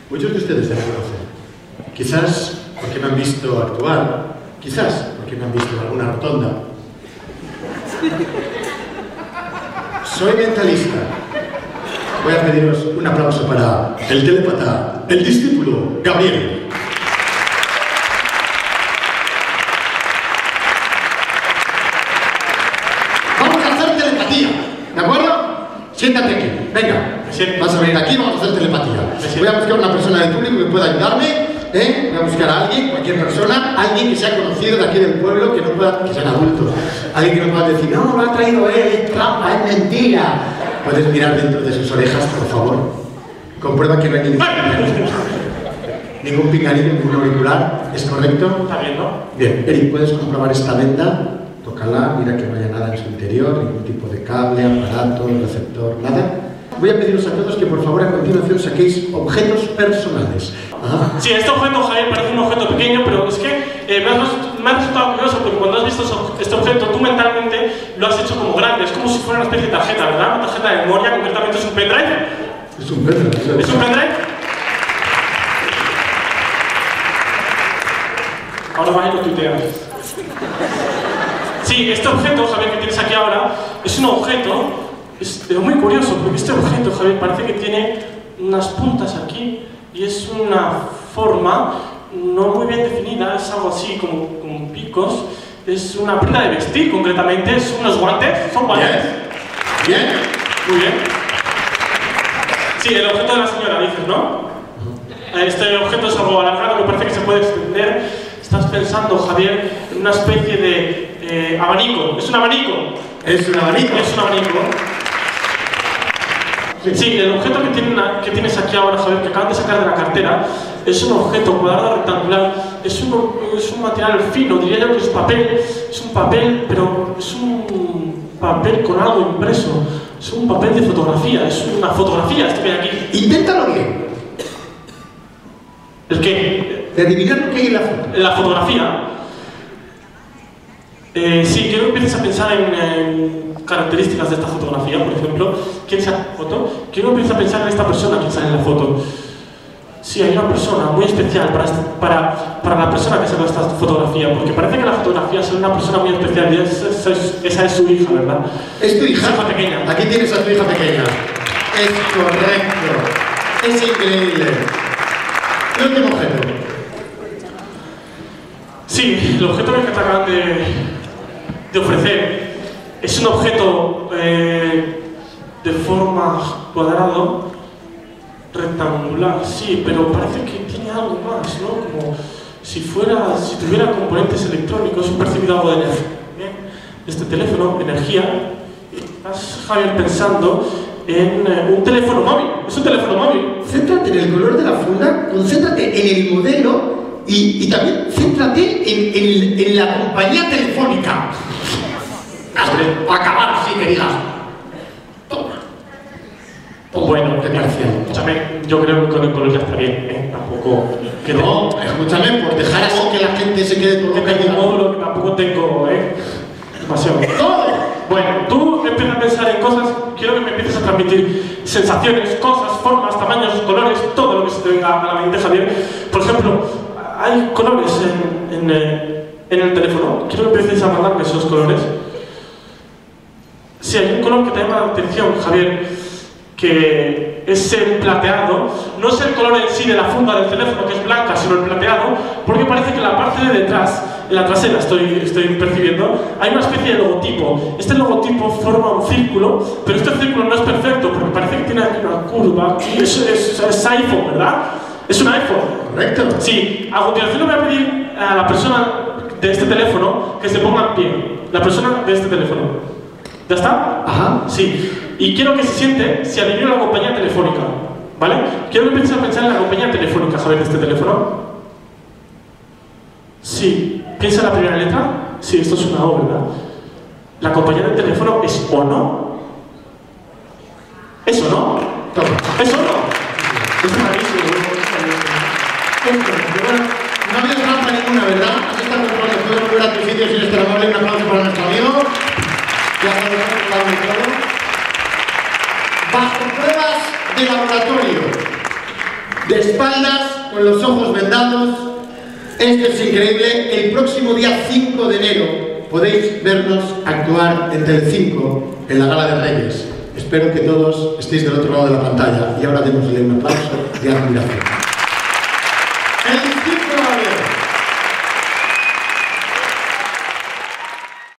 Muchos de ustedes ya me conocen. Quizás porque me han visto actuar, quizás porque me han visto en alguna rotonda. Soy mentalista. Voy a pediros un aplauso para el telépata, el discípulo Gabriel. Vamos a hacer telepatía, ¿de acuerdo? Siéntate aquí, venga. Vas a venir aquí, vamos a hacer telepatía. Voy a buscar una persona del público que pueda ayudarme. Voy a buscar a alguien, cualquier persona, alguien que sea conocido de aquí del pueblo, que no pueda, que sean adultos. Alguien que no pueda decir, no, lo ha traído él, es trampa, es mentira. Puedes mirar dentro de sus orejas, por favor. Comprueba que no hay ningún pinganillo, ningún auricular. ¿Es correcto? Está bien, ¿no? Bien, Eric, ¿puedes comprobar esta venda? Tócala, mira que no haya nada en su interior, ningún tipo de cable, aparato, receptor, nada. Voy a pediros a todos que por favor a continuación saquéis objetos personales. Ajá. Sí, este objeto, Javier, parece un objeto pequeño, pero es que me ha resultado curioso porque cuando has visto este objeto, tú mentalmente lo has hecho como grande. Es como si fuera una especie de tarjeta, ¿verdad? Una tarjeta de memoria, concretamente es un pendrive. Es un pendrive. ¿Es un pendrive? Ahora vas y lo tuiteas. Sí, este objeto, Javier, que tienes aquí ahora, es un objeto. Es muy curioso, porque este objeto, Javier, parece que tiene unas puntas aquí y es una forma no muy bien definida, es algo así como picos, es una prenda de vestir, concretamente, es unos guantes, son guantes. Bien. Muy bien. Sí, el objeto de la señora, dices, ¿no? Este objeto es algo alargado que parece que se puede extender. Estás pensando, Javier, en una especie de abanico. ¿Es un abanico? ¿Es un abanico? Es un abanico. Sí, el objeto que tienes aquí ahora, Javier, que acaban de sacar de la cartera, es un objeto cuadrado rectangular, es un material fino, diría yo que es papel, es un papel, pero es un papel con algo impreso, es un papel de fotografía, es una fotografía esto que hay aquí. Inténtalo bien. ¿El qué? De adivinar lo que hay en la foto. La fotografía. Sí, quiero que empieces a pensar en características de esta fotografía, por ejemplo. ¿Quién sale en la foto? Quiero que empieces a pensar en esta persona que sale en la foto. Sí, hay una persona muy especial para la persona que sacó esta fotografía, porque parece que la fotografía es una persona muy especial y esa es su hija, ¿verdad? ¿Es tu hija? Su hija pequeña. Aquí tienes a tu hija pequeña. Es correcto. Es increíble. El último objeto. Sí, el objeto que te acaban de ofrecer es un objeto de forma cuadrado, rectangular, sí, pero parece que tiene algo más, ¿no? Como si tuviera componentes electrónicos, he percibido algo de energía. Este teléfono, energía, estás, Javier, pensando en un teléfono móvil. Es un teléfono móvil. Céntrate en el color de la funda, concéntrate en el modelo y también céntrate en la compañía telefónica. Para acabar así, que digas. Toma. Bueno, ¿qué parecía? Escúchame, yo creo que con el color ya está bien, tampoco... No, escúchame, por dejar así que la gente se quede todo que tengo un módulo que tampoco tengo, demasiado. ¡Todo! Bueno, tú empiezas a pensar en cosas, quiero que me empieces a transmitir sensaciones, cosas, formas, tamaños, colores, todo lo que se te venga a la mente, Javier. Por ejemplo, hay colores en el teléfono, quiero que empieces a mandarme esos colores. Sí, hay un color que te llama la atención, Javier, que es el plateado. No es el color en sí de la funda del teléfono, que es blanca, sino el plateado, porque parece que en la parte de detrás, en la trasera estoy percibiendo, hay una especie de logotipo. Este logotipo forma un círculo, pero este círculo no es perfecto, porque parece que tiene aquí una curva. Es iPhone, ¿verdad? Es un iPhone. Correcto. Sí, a continuación le voy a pedir a la persona de este teléfono que se ponga en pie. La persona de este teléfono. ¿Ya está? Ajá. Sí. Y quiero que se siente si adivina la compañía telefónica. ¿Vale? Quiero que empieces a pensar en la compañía telefónica, Javier, de este teléfono. Sí. ¿Piensa en la primera letra? Sí, esto es una O, ¿verdad? ¿La compañía del teléfono es O no? ¿Es O no? Toma. ¿Es O no? Es rarísimo. No ha habido trampa ninguna, ¿verdad? Has estado controlando, puedes volver a tu sitio si eres tan amable. Un aplauso para nuestro amigo. Ya está dejado el todo. Bajo pruebas de laboratorio, de espaldas, con los ojos vendados. Esto es increíble. El próximo día 5 de enero podéis vernos actuar en Telecinco en la Gala de Reyes. Espero que todos estéis del otro lado de la pantalla y ahora démosle un aplauso de admiración. ¡El Circo Gabriel!